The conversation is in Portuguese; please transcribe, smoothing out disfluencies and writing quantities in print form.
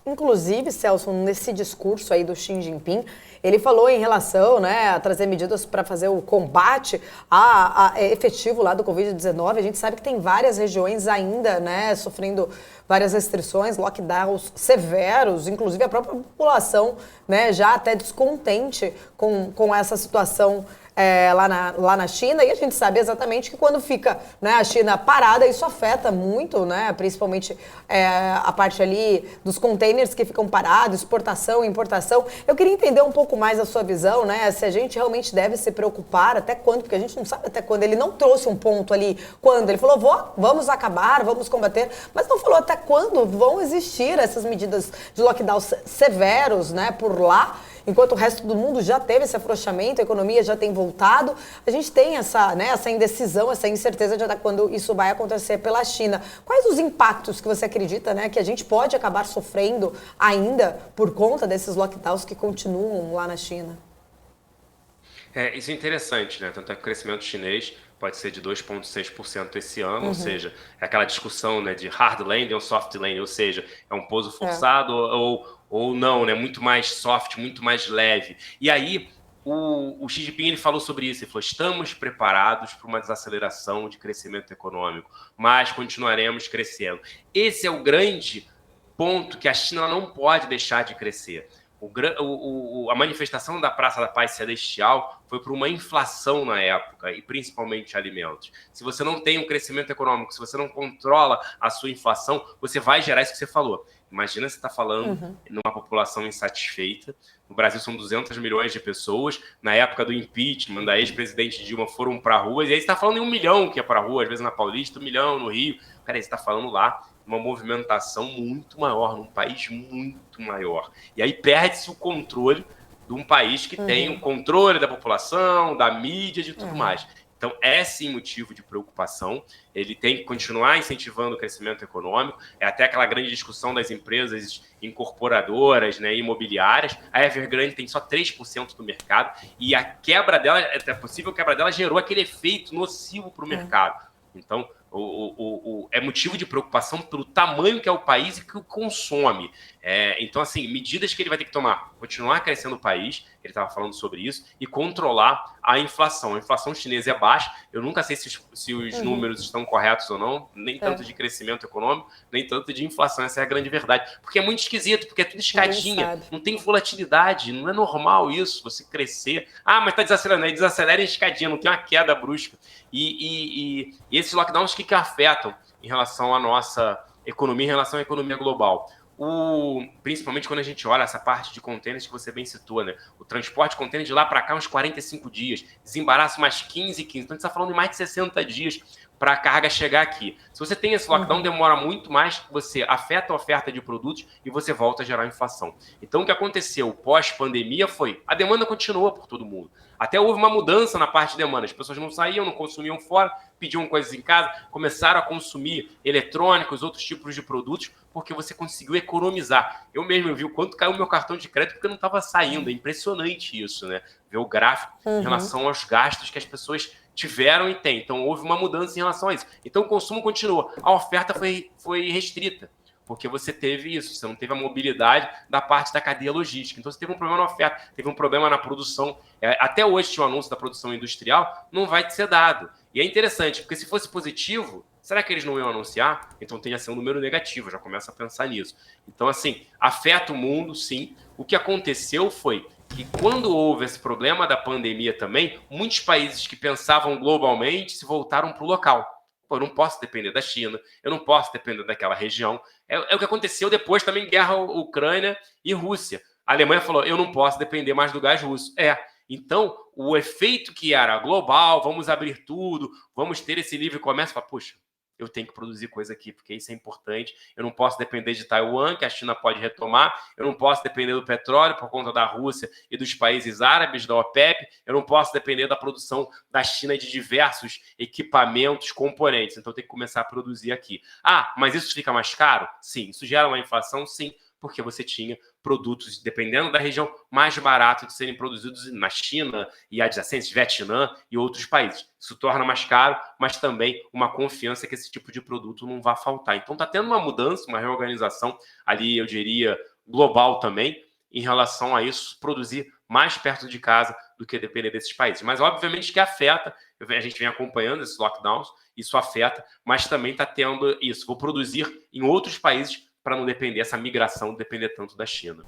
Inclusive, Celso, nesse discurso aí do Xi Jinping, ele falou em relação, né, a trazer medidas para fazer o combate efetivo lá do Covid-19. A gente sabe que tem várias regiões ainda, né, sofrendo várias restrições, lockdowns severos, inclusive a própria população, né, já até descontente com essa situação lá na China, e a gente sabe exatamente que quando fica, né, a China parada, isso afeta muito, né, principalmente a parte ali dos containers que ficam parados, exportação, importação. Eu queria entender um pouco mais a sua visão, né, se a gente realmente deve se preocupar, até quando, porque a gente não sabe até quando. Ele não trouxe um ponto ali, quando, ele falou, vamos acabar, vamos combater, mas não falou até quando vão existir essas medidas de lockdown severos, né, por lá. Enquanto o resto do mundo já teve esse afrouxamento, a economia já tem voltado, a gente tem essa indecisão, essa incerteza de até quando isso vai acontecer pela China. Quais os impactos que você acredita, né, que a gente pode acabar sofrendo ainda por conta desses lockdowns que continuam lá na China? Isso é interessante, né? Tanto é que o crescimento chinês pode ser de 2,6% esse ano, ou seja, é aquela discussão, né, de hard landing ou soft landing, ou seja, é um pouso forçado ou não, né? Muito mais soft, muito mais leve. E aí, o Xi Jinping ele falou sobre isso, ele falou, estamos preparados para uma desaceleração de crescimento econômico, mas continuaremos crescendo. Esse é o grande ponto que a China não pode deixar de crescer. A manifestação da Praça da Paz Celestial foi por uma inflação na época, e principalmente alimentos. Se você não tem um crescimento econômico, se você não controla a sua inflação, você vai gerar isso que você falou. Imagina você está falando numa população insatisfeita. No Brasil são 200 milhões de pessoas. Na época do impeachment da ex-presidente Dilma foram para ruas. E aí você está falando em 1 milhão que é para rua, às vezes na Paulista, 1 milhão no Rio. Cara, aí você está falando lá uma movimentação muito maior, num país muito maior. E aí perde-se o controle de um país que tem o controle da população, da mídia, de tudo mais. Então, é sim motivo de preocupação. Ele tem que continuar incentivando o crescimento econômico. É até aquela grande discussão das empresas incorporadoras, né, imobiliárias. A Evergrande tem só 3% do mercado e a quebra dela, a possível quebra dela, gerou aquele efeito nocivo para o mercado. Então, é motivo de preocupação pelo tamanho que é o país e que o consome. Então, assim, medidas que ele vai ter que tomar: continuar crescendo o país, ele estava falando sobre isso, e controlar a inflação. A inflação chinesa é baixa, eu nunca sei se os números estão corretos ou não, nem tanto de crescimento econômico, nem tanto de inflação, essa é a grande verdade. Porque é muito esquisito, porque é tudo escadinha, não tem volatilidade, não é normal isso, você crescer. Ah, mas está desacelerando, aí desacelera em escadinha, não tem uma queda brusca. E esses lockdowns, o que afetam em relação à nossa economia, em relação à economia global? Principalmente quando a gente olha essa parte de contêineres que você bem citou, né? O transporte de contêineres de lá para cá, uns 45 dias, desembaraço mais 15. Então a gente está falando de mais de 60 dias para a carga chegar aqui. Se você tem esse lockdown, demora muito mais, você afeta a oferta de produtos e você volta a gerar inflação. Então o que aconteceu pós-pandemia foi, a demanda continua por todo mundo. Até houve uma mudança na parte de demanda. As pessoas não saíam, não consumiam fora, pediam coisas em casa, começaram a consumir eletrônicos, outros tipos de produtos, porque você conseguiu economizar. Eu mesmo vi o quanto caiu o meu cartão de crédito porque eu não estava saindo. É impressionante isso, né? Ver o gráfico em relação aos gastos que as pessoas tiveram e têm. Então, houve uma mudança em relação a isso. Então, o consumo continua. A oferta foi restrita, porque você teve isso, você não teve a mobilidade da parte da cadeia logística. Então, você teve um problema na oferta, teve um problema na produção. Até hoje tinha um anúncio da produção industrial, não vai ser dado. E é interessante, porque se fosse positivo, será que eles não iam anunciar? Então tem a ser um número negativo, já começa a pensar nisso. Então, assim, afeta o mundo, sim. O que aconteceu foi que quando houve esse problema da pandemia também, muitos países que pensavam globalmente se voltaram para o local. Pô, eu não posso depender da China, eu não posso depender daquela região. É o que aconteceu depois também, guerra Ucrânia e Rússia. A Alemanha falou, eu não posso depender mais do gás russo. Então, o efeito que era global, vamos abrir tudo, vamos ter esse livre comércio, fala, puxa, eu tenho que produzir coisa aqui, porque isso é importante. Eu não posso depender de Taiwan, que a China pode retomar. Eu não posso depender do petróleo por conta da Rússia e dos países árabes, da OPEP. Eu não posso depender da produção da China de diversos equipamentos, componentes. Então, eu tenho que começar a produzir aqui. Ah, mas isso fica mais caro? Sim. Isso gera uma inflação? Sim. Porque você tinha produtos, dependendo da região, mais baratos de serem produzidos na China e adjacentes, Vietnã e outros países. Isso torna mais caro, mas também uma confiança que esse tipo de produto não vai faltar. Então está tendo uma mudança, uma reorganização ali, eu diria, global também em relação a isso, produzir mais perto de casa do que depender desses países. Mas, obviamente, que afeta, a gente vem acompanhando esses lockdowns, isso afeta, mas também está tendo isso. Vou produzir em outros países para não depender, essa migração depender tanto da China.